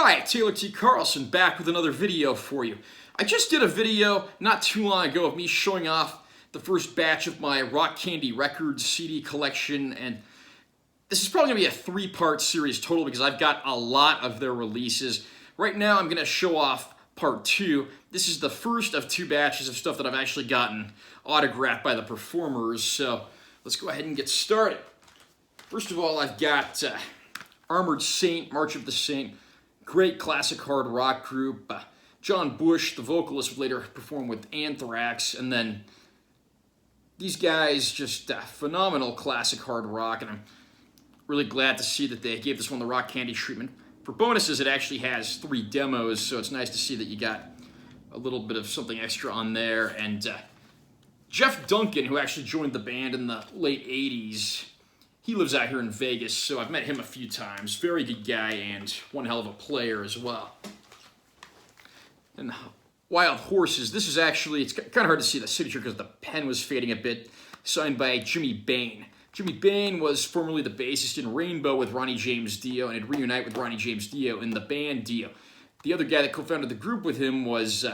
Hi, Taylor T. Carlson back with another video for you. I just did a video not too long ago of me showing off the first batch of my Rock Candy Records CD collection, and this is probably going to be a three-part series total because I've got a lot of their releases. Right now I'm going to show off part two. This is the first of two batches of stuff that I've actually gotten autographed by the performers, so let's go ahead and get started. First of all, I've got Armored Saint, March of the Saint. Great classic hard rock group. John Bush, the vocalist, would later perform with Anthrax, and then these guys, just phenomenal classic hard rock, and I'm really glad to see that they gave this one the Rock Candy treatment. For bonuses, it actually has 3 demos, so it's nice to see that you got a little bit of something extra on there. And Jeff Duncan, who actually joined the band in the late 80s, he lives out here in Vegas, so I've met him a few times. Very good guy and one hell of a player as well. And Wild Horses, this is actually, it's kind of hard to see the signature because the pen was fading a bit, signed by Jimmy Bain. Jimmy Bain was formerly the bassist in Rainbow with Ronnie James Dio and had reunited with Ronnie James Dio in the band Dio. The other guy that co-founded the group with him was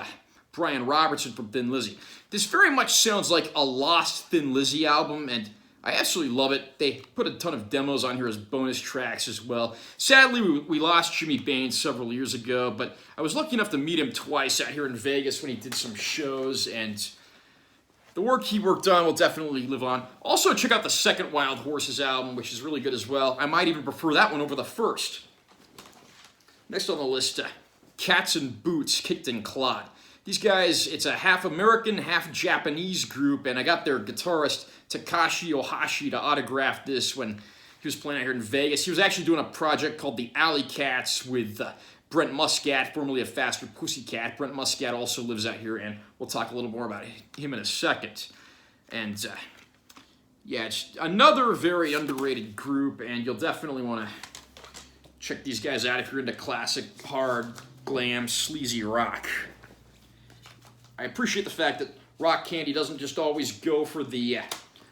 Brian Robertson from Thin Lizzy. This very much sounds like a lost Thin Lizzy album, and I absolutely love it. They put a ton of demos on here as bonus tracks as well. Sadly, we lost Jimmy Bain several years ago, but I was lucky enough to meet him twice out here in Vegas when he did some shows, and the work he worked on will definitely live on. Also, check out the second Wild Horses album, which is really good as well. I might even prefer that one over the first. Next on the list, Cats and Boots, Kicked and Clawed. These guys, it's a half American, half Japanese group, and I got their guitarist, Takashi Ohashi, to autograph this when he was playing out here in Vegas. He was actually doing a project called the Alley Cats with Brent Muscat, formerly of Faster Pussycat. Brent Muscat also lives out here, and we'll talk a little more about him in a second. And yeah, it's another very underrated group, and you'll definitely want to check these guys out if you're into classic, hard, glam, sleazy rock. I appreciate the fact that Rock Candy doesn't just always go for the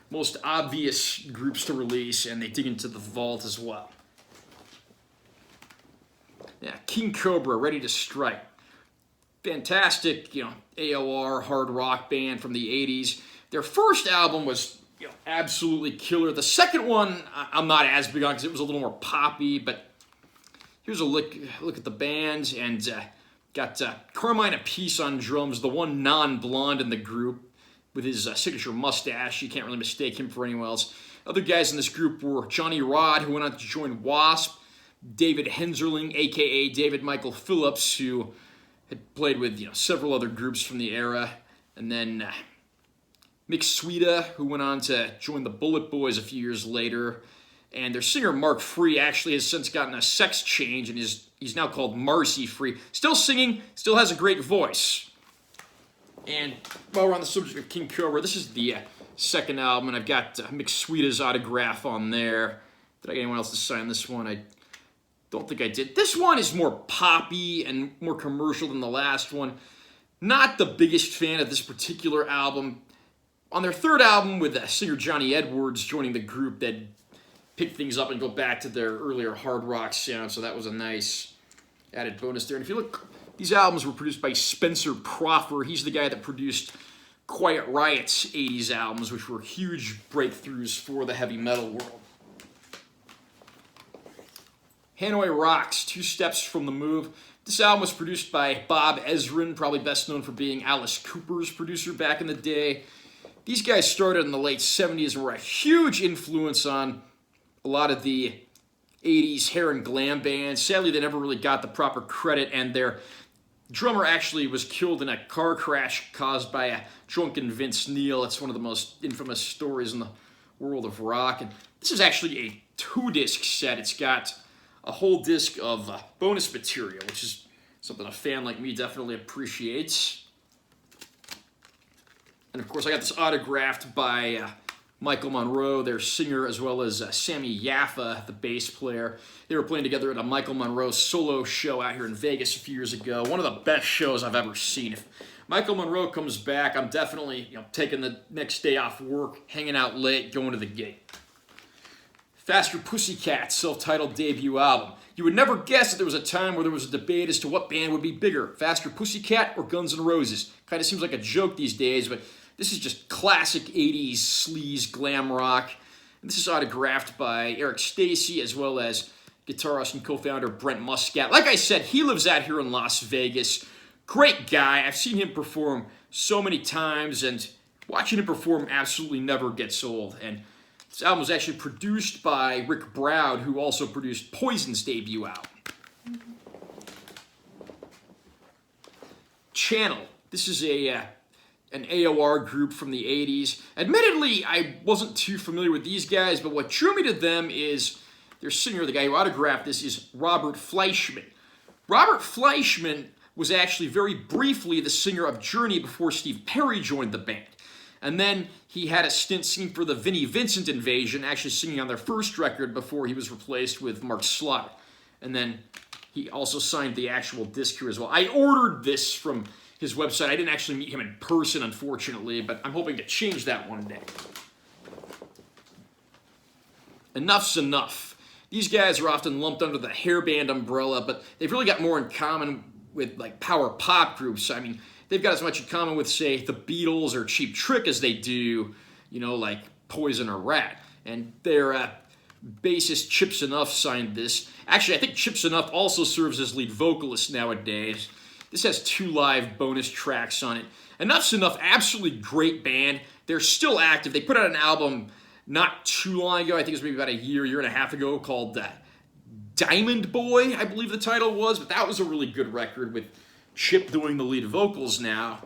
most obvious groups to release, and they dig into the vault as well. Yeah, King Cobra, Ready to Strike. Fantastic, AOR hard rock band from the 80s. Their first album was, absolutely killer. The second one, I'm not as big on because it was a little more poppy, but here's a look at the band, and got Carmine Appice on drums, the one non-blonde in the group, with his signature mustache. You can't really mistake him for anyone else. Other guys in this group were Johnny Rod, who went on to join Wasp, David Henzerling, a.k.a. David Michael Phillips, who had played with several other groups from the era, and then Mick Sweeta, who went on to join the Bullet Boys a few years later. And their singer, Mark Free, actually has since gotten a sex change, and he's now called Marcy Free. Still singing, still has a great voice. And while we're on the subject of King Cobra, this is the second album, and I've got Mick Sweeta's autograph on there. Did I get anyone else to sign this one? I don't think I did. This one is more poppy and more commercial than the last one. Not the biggest fan of this particular album. On their third album, with singer Johnny Edwards joining the group, that pick things up and go back to their earlier hard rock sound, so that was a nice added bonus there. And if you look, these albums were produced by Spencer Proffer. He's the guy that produced Quiet Riot's 80s albums, which were huge breakthroughs for the heavy metal world. Hanoi Rocks, Two Steps from the Move. This album was produced by Bob Ezrin, probably best known for being Alice Cooper's producer back in the day. These guys started in the late 70s and were a huge influence on a lot of the 80s hair and glam bands. Sadly, they never really got the proper credit, and their drummer actually was killed in a car crash caused by a drunken Vince Neil. It's one of the most infamous stories in the world of rock. And this is actually a 2-disc set. It's got a whole disc of bonus material, which is something a fan like me definitely appreciates. And of course, I got this autographed by Michael Monroe, their singer, as well as Sammy Yaffa, the bass player. They were playing together at a Michael Monroe solo show out here in Vegas a few years ago. One of the best shows I've ever seen. If Michael Monroe comes back, I'm definitely taking the next day off work, hanging out late, going to the gig. Faster Pussycat self-titled debut album. You would never guess that there was a time where there was a debate as to what band would be bigger, Faster Pussycat or Guns N' Roses. Kind of seems like a joke these days, but this is just classic 80s sleaze glam rock. And this is autographed by Eric Stacey as well as guitarist and co-founder Brent Muscat. Like I said, he lives out here in Las Vegas. Great guy. I've seen him perform so many times, and watching him perform absolutely never gets old. And this album was actually produced by Rick Browd, who also produced Poison's debut album. Channel. This is an AOR group from the 80s. Admittedly, I wasn't too familiar with these guys, but what drew me to them is their singer, the guy who autographed this, is Robert Fleischman. Robert Fleischman was actually very briefly the singer of Journey before Steve Perry joined the band. And then he had a stint singing for the Vinnie Vincent Invasion, actually singing on their first record before he was replaced with Mark Slaughter. And then he also signed the actual disc here as well. I ordered this from his website. I didn't actually meet him in person, unfortunately, but I'm hoping to change that one day. Enough's Enough. These guys are often lumped under the hairband umbrella, but they've really got more in common with like power pop groups. I mean, they've got as much in common with, say, the Beatles or Cheap Trick as they do, you know, like Poison or Rat. And their bassist Chips Enough signed this. Actually, I think Chips Enough also serves as lead vocalist nowadays. This has 2 live bonus tracks on it. Enough's Enough, absolutely great band. They're still active. They put out an album not too long ago, I think it was maybe about a year and a half ago, called Diamond Boy, I believe the title was, but that was a really good record with Chip doing the lead vocals now.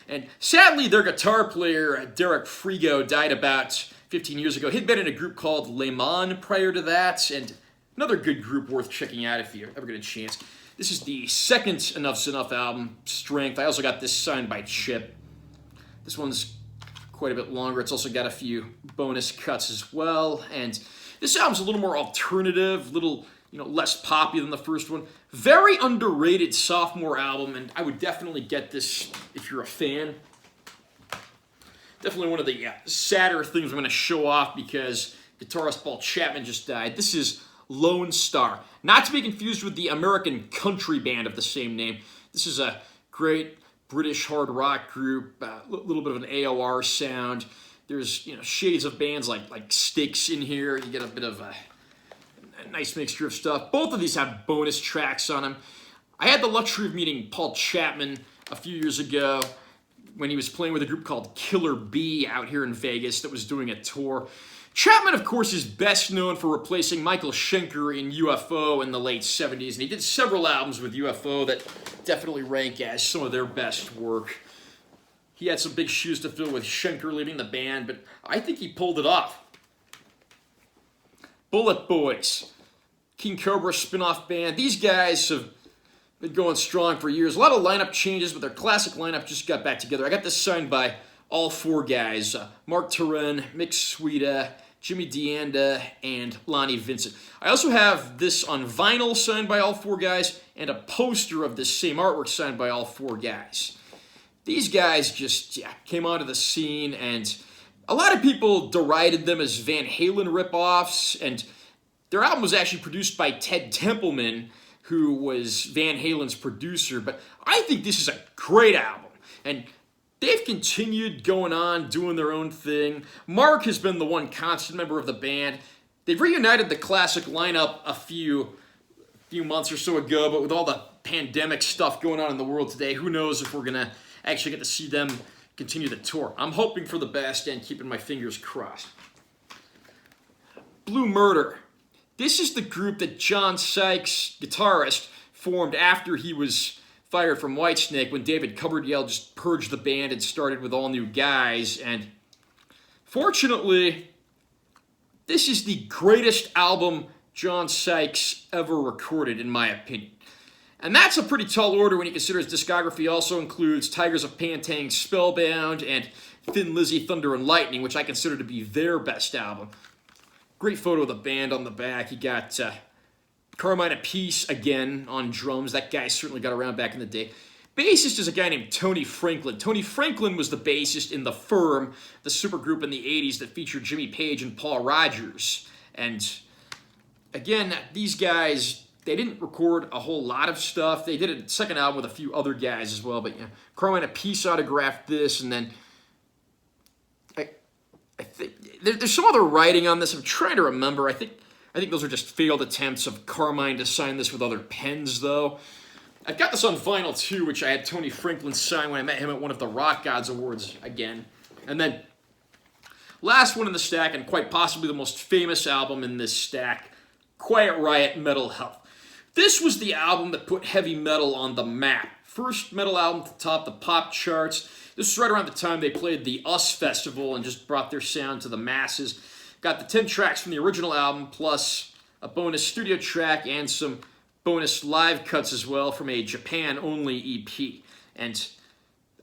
And sadly, their guitar player, Derek Frigo, died about 15 years ago. He'd been in a group called Le Mans prior to that, and another good group worth checking out if you ever get a chance. This is the second Enough's Enough album, Strength. I also got this signed by Chip. This one's quite a bit longer. It's also got a few bonus cuts as well. And this album's a little more alternative, a little, less poppy than the first one. Very underrated sophomore album, and I would definitely get this if you're a fan. Definitely one of the sadder things I'm going to show off because guitarist Paul Chapman just died. This is Lone Star. Not to be confused with the American country band of the same name. This is a great British hard rock group, a little bit of an AOR sound. There's shades of bands like Styx in here. You get a bit of a nice mixture of stuff. Both of these have bonus tracks on them. I had the luxury of meeting Paul Chapman a few years ago when he was playing with a group called Killer Bee out here in Vegas that was doing a tour. Chapman, of course, is best known for replacing Michael Schenker in UFO in the late 70s, and he did several albums with UFO that definitely rank as some of their best work. He had some big shoes to fill with Schenker leaving the band, but I think he pulled it off. Bullet Boys, King Cobra spin-off band. These guys have been going strong for years. A lot of lineup changes, but their classic lineup just got back together. I got this signed by all 4 guys, Mark Turin, Mick Sweeta, Jimmy DeAnda, and Lonnie Vincent. I also have this on vinyl signed by all 4 guys and a poster of this same artwork signed by all 4 guys. These guys just came onto the scene, and a lot of people derided them as Van Halen ripoffs, and their album was actually produced by Ted Templeman, who was Van Halen's producer, but I think this is a great album, and they've continued going on, doing their own thing. Mark has been the one constant member of the band. They've reunited the classic lineup a few months or so ago, but with all the pandemic stuff going on in the world today, who knows if we're going to actually get to see them continue the tour. I'm hoping for the best and keeping my fingers crossed. Blue Murder. This is the group that John Sykes, guitarist, formed after he was fired from Whitesnake when David Coverdale just purged the band and started with all new guys. And fortunately, this is the greatest album John Sykes ever recorded, in my opinion. And that's a pretty tall order when you consider his discography also includes Tigers of Pantang, Spellbound, and Thin Lizzy, Thunder and Lightning, which I consider to be their best album. Great photo of the band on the back. You got Carmine Appice again on drums. That guy certainly got around back in the day. Bassist is a guy named Tony Franklin. Tony Franklin was the bassist in The Firm, the supergroup in the 80s that featured Jimmy Page and Paul Rodgers. And again, these guys, they didn't record a whole lot of stuff. They did a second album with a few other guys as well, but yeah, Carmine Appice autographed this, and then I think there's some other writing on this. I'm trying to remember. I think those are just failed attempts of Carmine to sign this with other pens, though. I've got this on vinyl, too, which I had Tony Franklin sign when I met him at one of the Rock Gods Awards again. And then, last one in the stack, and quite possibly the most famous album in this stack, Quiet Riot, Metal Health. This was the album that put heavy metal on the map. First metal album to top the pop charts. This was right around the time they played the US Festival and just brought their sound to the masses. Got the 10 tracks from the original album, plus a bonus studio track and some bonus live cuts as well from a Japan-only EP. And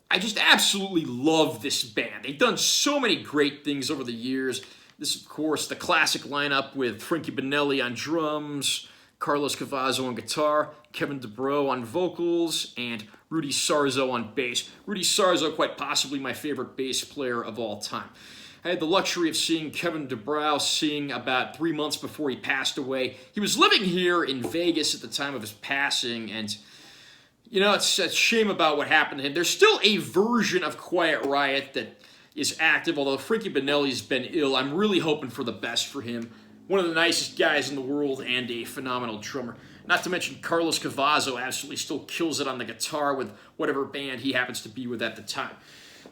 I just absolutely love this band. They've done so many great things over the years. This, of course, the classic lineup with Frankie Banelli on drums, Carlos Cavazo on guitar, Kevin DuBrow on vocals, and Rudy Sarzo on bass. Rudy Sarzo, quite possibly my favorite bass player of all time. I had the luxury of seeing Kevin DuBrow sing about 3 months before he passed away. He was living here in Vegas at the time of his passing, and you know, it's a shame about what happened to him. There's still a version of Quiet Riot that is active, although Frankie Banelli's been ill. I'm really hoping for the best for him. One of the nicest guys in the world and a phenomenal drummer. Not to mention Carlos Cavazo absolutely still kills it on the guitar with whatever band he happens to be with at the time.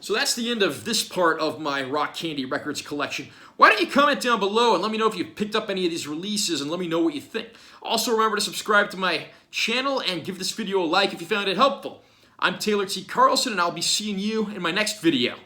So that's the end of this part of my Rock Candy Records collection. Why don't you comment down below and let me know if you've picked up any of these releases and let me know what you think. Also remember to subscribe to my channel and give this video a like if you found it helpful. I'm Taylor T. Carlson and I'll be seeing you in my next video.